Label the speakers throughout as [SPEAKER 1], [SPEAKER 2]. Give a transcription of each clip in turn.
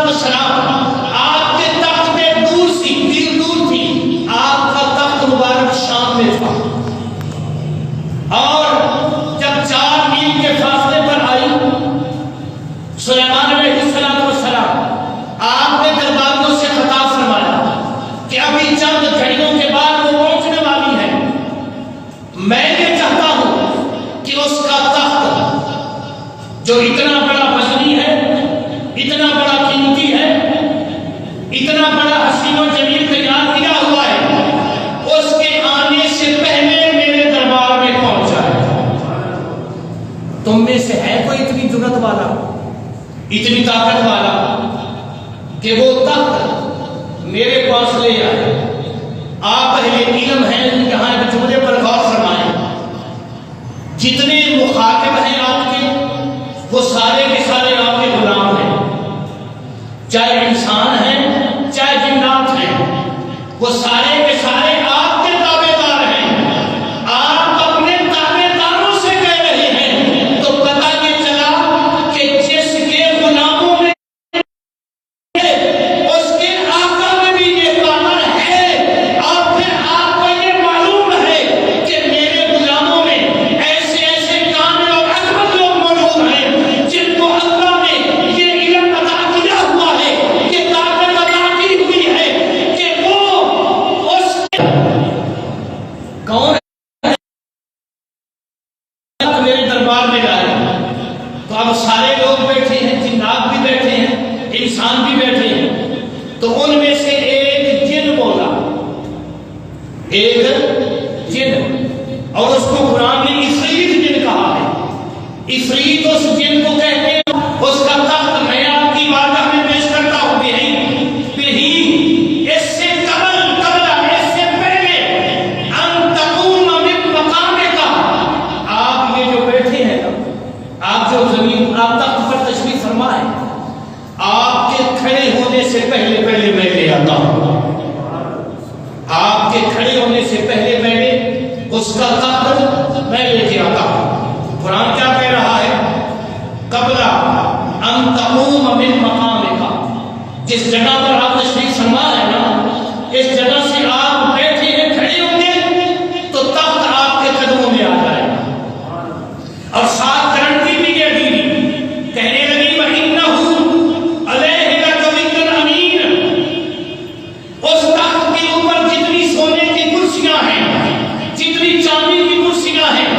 [SPEAKER 1] والسلام آپ کے تخت میں دور تھی، آپ کا تخت مبارک شام میں تھا، اور جب 4 میل کے فاصلے پر آئی سلیمان علیہ السلام، آپ نے درباریوں سے خطاب فرمایا کہ ابھی چند گھڑیوں کے بعد وہ پہنچنے والی ہے، میں یہ چاہتا ہوں کہ اس کا تخت جو اتنا بڑا وزنی ہے، اتنا بڑا قیمتی ہے، اتنا بڑا حسین و جمیل تیار کیا ہوا ہے، اس کے آنے سے پہلے میرے دربار میں پہنچ جائے۔ تم میں سے ہے کوئی اتنی جرأت والا، اتنی طاقت والا کہ وہ تخت میرے پاس لے آئے؟ آپ اہل علم ہیں، یہاں ایک جملے پر غور فرمائیں، جتنے مخاطب ہیں آپ کے وہ سارے کے سارے آپ کے غلام ہیں، چاہے انسان ہیں چاہے جنات ہیں، وہ سارے کے سارے آپ کے تابع دار ہیں۔ آپ اپنے تابع داروں سے کہہ رہے ہیں تو پتہ یہ چلا کہ جس کے غلاموں میں اس کے آقا میں بھی یہ پاور ہے، اور پھر آپ کو یہ معلوم ہے کہ میرے غلاموں میں ایسے ایسے کامل اور اکمل لوگ موجود ہیں جن کو اللہ نے یہ علم عطا کیا ہوا ہے، یہ طاقت عطا کی ہوئی ہے کہ وہ اس کون میرے دربار میں لائے۔ تو اب سارے لوگ بیٹھے ہیں، جنات بھی بیٹھے ہیں، انسان بھی بیٹھے ہیں، تو ان میں سے ایک جن بولا، ایک جن، اور اس کو قرآن نے عفریت جن کہا ہے۔ عفریت اس جن کو کہتے ہیں، اس کا تخت میں آپ کی بارگاہ میں پیش کرتا ہوں بھی اس سے قبل اس سے پہلے ان تقوم من مقامک، آپ یہ جو بیٹھے ہیں، آپ جو زمین آپ تخت پر تشریف فرما ہے، آپ کے کھڑے ہونے سے پہلے میں لے آتا ہوں، آپ کے کھڑے ہونے سے پہلے اس کا تخت میں لے کے آتا ہوں۔ قرآن کیا کہہ رہا ہے؟ قبل ان تقوم من مقامک، جس جگہ پر آپ تشریف فرما ہے نا، اس جگہ سے آپ بیٹھے ہیں، کھڑے ہوں گے تو تخت آپ کے قدموں میں آ جائے گا، اور ساتھ گارنٹی بھی یہ دی، کہنے لگی وَإِنَّهُ عَلَيْهِ لَقَوِيٌّ أَمِينٌ، اس تخت کے اوپر جتنی سونے کی کرسیاں ہیں، جتنی چاندی کی کرسیاں ہیں،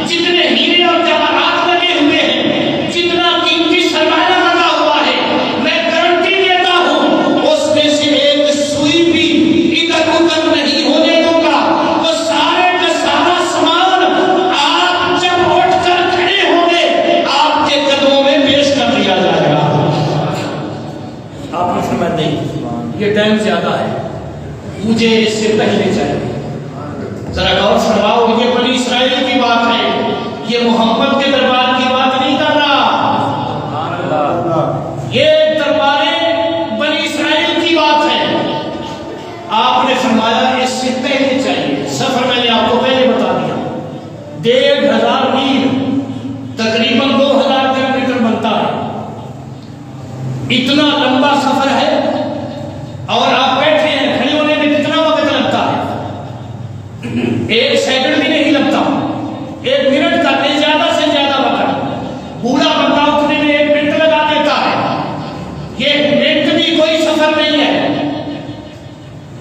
[SPEAKER 1] جتنے ہیرے اور جواہرات لگے ہوئے ہیں، جتنا قیمتی سرمایہ لگا ہوا ہے، میں گارنٹی دیتا ہوں اس میں سے ایک سوئی بھی ادھر ادھر نہیں ہونے دوں گا، وہ سارے کا سارا سامان آپ جب اٹھ کر کھڑے ہوں گے آپ کے قدموں میں پیش کر دیا جائے گا۔ آپ نے فرمایا نہیں، یہ ٹائم زیادہ ہے، مجھے اس سے پہلے چاہیے۔ ذرا غور فرماؤ، یہ بنی اسرائیل کی بات ہے، یہ محمد کے دربار کی بات نہیں کر رہا، یہ دربار بنی اسرائیل کی بات ہے۔ آپ نے فرمایا اس سے پہلے چاہیے۔ سفر میں نے آپ کو پہلے بتا دیا، 1500 میل، تقریباً 2000 کلومیٹر بنتا ہے، اتنا لمبا سفر ہے، اور آپ بیٹھے ہیں، کھڑے ہونے میں کتنا وقت لگتا ہے؟ 1 سیکنڈ بھی نہیں لگتا، 1 منٹ کا نہیں، زیادہ سے زیادہ وقت، بوڑھا بندہ اٹھنے میں 1 منٹ لگا دیتا ہے، یہ منٹ بھی کوئی سفر نہیں ہے۔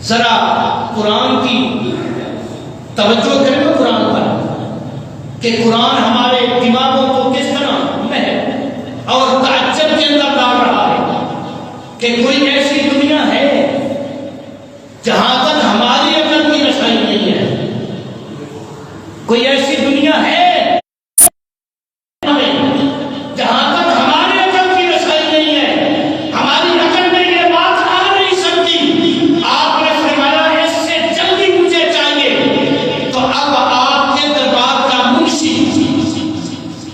[SPEAKER 1] ذرا قرآن کی توجہ کریں قرآن پر، کہ قرآن ہمارے دماغوں کو کس طرح محب اور تعجب کے اندر ڈال رہا ہے کہ کوئی ایسی دنیا ہے جہاں تک ہماری عقل کی رسائی نہیں ہے، کوئی ایسی دنیا ہے جہاں تک ہماری عقل کی رسائی نہیں ہے، ہماری عقل میں یہ بات آ نہیں سکتی۔ آپ نے فرمایا اس سے جلدی مجھے چاہیے، تو اب آپ کے دربار کا منشی،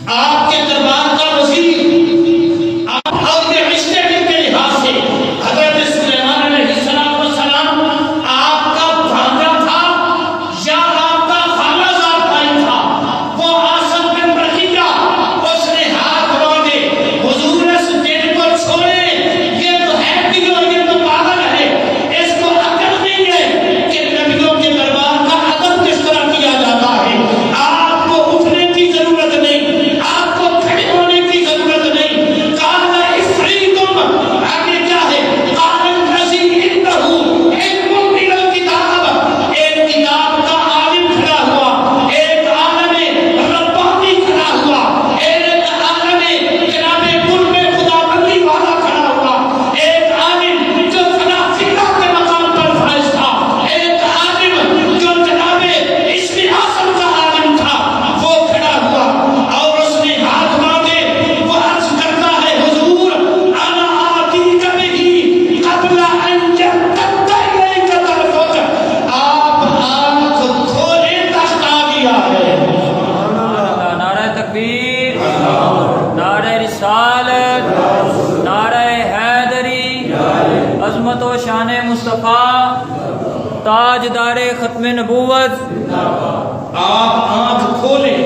[SPEAKER 1] آپ کے دربار کا وزیر، اور یہ رشتے کے لحاظ سے حضرت سلیمان علیہ السلام
[SPEAKER 2] مصطفیٰ تاجدار ختم نبوت.
[SPEAKER 1] آپ آنکھ کھولیں،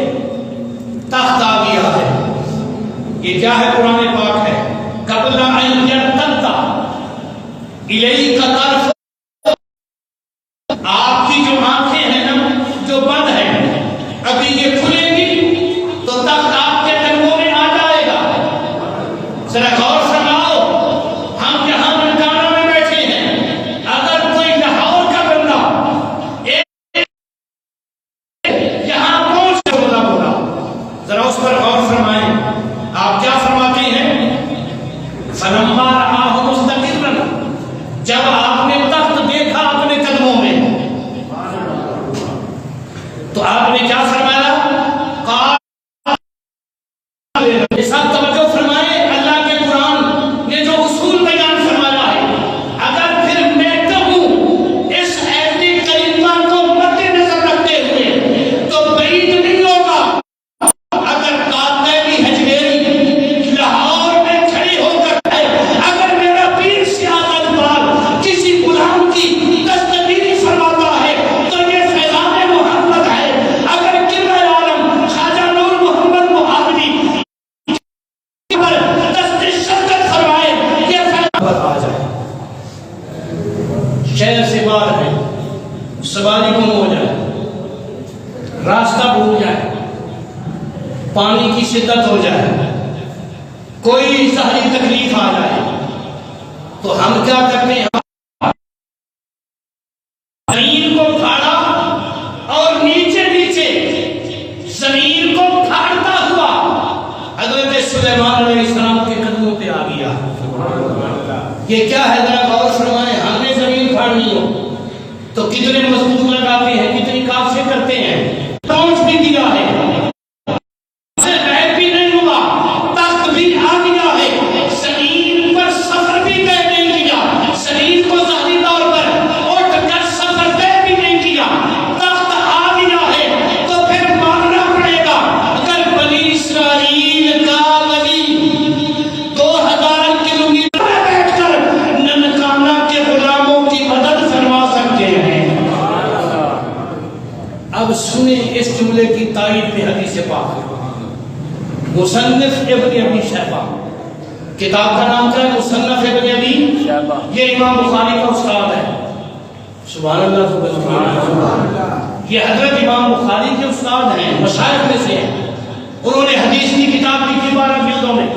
[SPEAKER 1] تخت آ گیا ہے. یہ کیا ہے؟ قرآن پاک ہے. قبل ان یرتد الیک طرف. آپ کی جو آنکھیں ہیں نا جو بند ہیں، ابھی یہ کھلیں گی تو تخت آپ کے قدموں میں آ جائے گا. ذرا غور فرماؤ، ہم یہاں ننکانہ میں بیٹھے ہیں، اگر کوئی لاہور کا بندہ یہاں پہنچ کے بولا ذرا اس پر غور فرمائیں. آپ کیا فرماتے ہیں؟ فلما رآہ مستقرا، جب آپ نے تخت دیکھا اپنے قدموں میں تو آپ نے کیا فرمایا؟ سب توجہ فرمائے. اللہ کے قرآن نے جو اصول بیان فرمایا ہے، اگر پھر میں کہوں اس آیت کریمہ کو مد نظر رکھتے ہوئے تو بعید نہیں ہوگا اگر قاضی حجویری لاہور میں کھڑی ہو کر اگر میرا پیر سیاہ اقبال کسی غلام کی تصدیق فرماتا ہے تو یہ فیضان محمد ہے. اگر قبلہ عالم خواجہ نور محمد محمدی پر تصدیق شرکت فرمائے یہ فیضان آ جائے. شہر سے باہر ہے، سواری گم ہو جائے، راستہ بھول جائے، پانی کی شدت ہو جائے، کوئی ظاہری تکلیف آ جائے تو ہم کیا کرتے ہیں؟ زمین کو پھاڑا اور نیچے نیچے زمین کو پھاڑتا ہوا حضرت سلیمان علیہ السلام کے قدموں پہ آ گیا. یہ کیا ہے؟ ذرا غور فرمائیں. ہم نے زمین پھاڑنی ہو تو کتنے مزدور لگاتے ہیں، کتنی کاوشیں کرتے ہیں. پہنچ بھی دیا ہے، غائب بھی نہیں ہوا، تخت بھی آ گیا ہے، زمین پر سفر بھی طے نہیں کیا، زمین کو ظاہری طور پر اٹھ کر سفر طے بھی نہیں کیا، تخت آ گیا ہے تو پھر ماننا پڑے گا. اگر بنی اسرائیل کا ولی 2000 کلومیٹر بیٹھ کر ننکانہ کے غلاموں کی مدد فرما سکتے ہیں. اب سنیں اس جملے کی تائید میں حدیث پاک. مصنف ابن ابی شیبہ، کتاب کا نام کیا ہے؟ مصنف ابن ابی شیبہ. یہ امام بخاری کا استاد ہے. سبحان اللہ سبحان اللہ. یہ حضرت امام بخاری کے استاد ہیں، مشائخ میں سے ہیں. انہوں نے حدیث کی کتاب لکھی 12 جلدوں میں.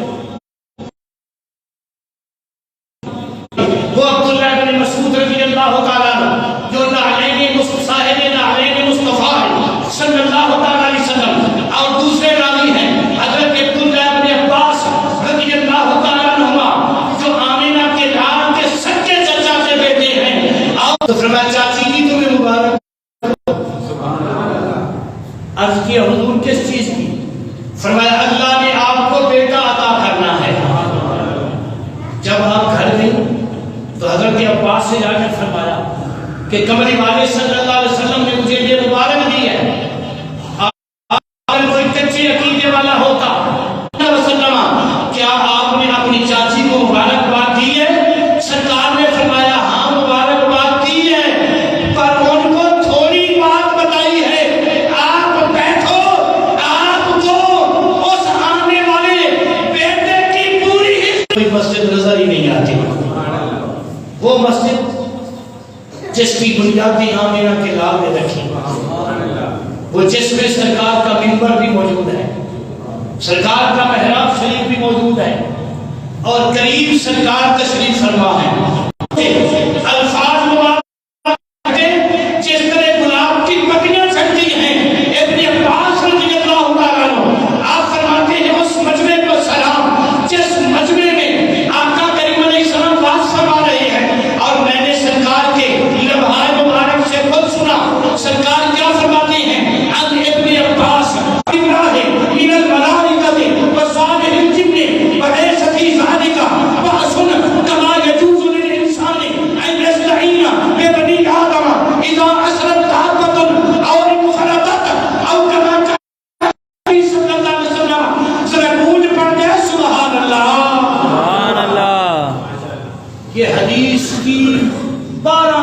[SPEAKER 1] وہ عبداللہ بن مسعود رضی اللہ تعالیٰ عنہ جو نعلین صاحب نعلین مصطفیٰ صلی اللہ تعالیٰ علیہ وسلم، اور دوسرے راوی ہیں حضرت عبداللہ بن عباس رضی اللہ تعالیٰ عنہما جو آمینہ کے لال کے سچے چچا کے بیٹے ہیں. اور تو فرمایا چاچی کی تمہیں مبارک. عرض کیا حضور کس چیز کی؟ فرمایا اللہ نے آپ کو بیٹا عطا کرنا ہے. جب آپ گھر گئیں تو حضرت عباس سے جا کے فرمایا کہ قمری والے صلی اللہ علیہ وسلم نے مجھے یہ مبارک دی ہے. اگر کوئی کچے عقیدے والا ہوتا کیا آپ نے اپنی چاچی کو مبارکباد دی ہے؟ سرکار نے فرمایا ہاں مبارکباد دی ہے، پر ان کو تھوڑی بات بتائی ہے. آپ بیٹھو، آپ کو اس آنے والے بیٹے کی پوری کوئی مسجد نظر ہی نہیں آتی. وہ مسجد جس کی بنیادی آمینہ کے لال میں رکھی، وہ جس میں سرکار کا منبر بھی موجود ہے، سرکار کا محراب شریف بھی موجود ہے، اور قریب سرکار تشریف فرما ہے. الفاظ مبارک جس طرح گلاب کی پتیاں چھٹتی ہیں. ابن عباس رضی اللہ تعالیٰ عنہ آپ فرماتے ہیں اس مجمع کو سلام جس مجمع میں آقا کریم علیہ السلام بات فرما رہے ہیں، اور میں نے سرکار کے لمحہ مبارک سے خود سنا. سرکار کیا فرماتے ہیں؟ عن ابن عباس من الملائکۃ وصالح الجن وليس في ذلك بأس كما يجوز للإنسان أن يستعين ببني آدم إذا أسرت دابة أو انفلتت أو كما قال صلی اللہ علیہ وسلم. ذرا گونج پڑ جائے سبحان اللہ.
[SPEAKER 2] سبحان اللہ.
[SPEAKER 1] یہ حدیث کی 12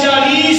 [SPEAKER 1] 40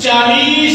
[SPEAKER 1] 40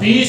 [SPEAKER 1] 20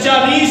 [SPEAKER 1] 40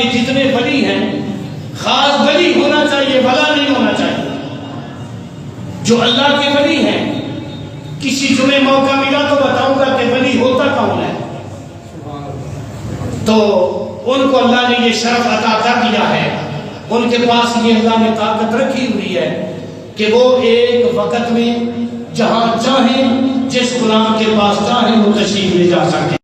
[SPEAKER 1] کے جتنے ولی ہیں خاص ولی ہونا چاہیے، ولا نہیں ہونا چاہیے. جو اللہ کے ولی ہیں، کسی جمعے موقع ملا تو بتاؤں گا کہ ولی ہوتا کون ہے. تو ان کو اللہ نے یہ شرف عطا کر دیا ہے، ان کے پاس یہ اللہ نے طاقت رکھی ہوئی ہے کہ وہ ایک وقت میں جہاں چاہیں جس غلام کے پاس چاہیں وہ تشریف لے جا سکتے.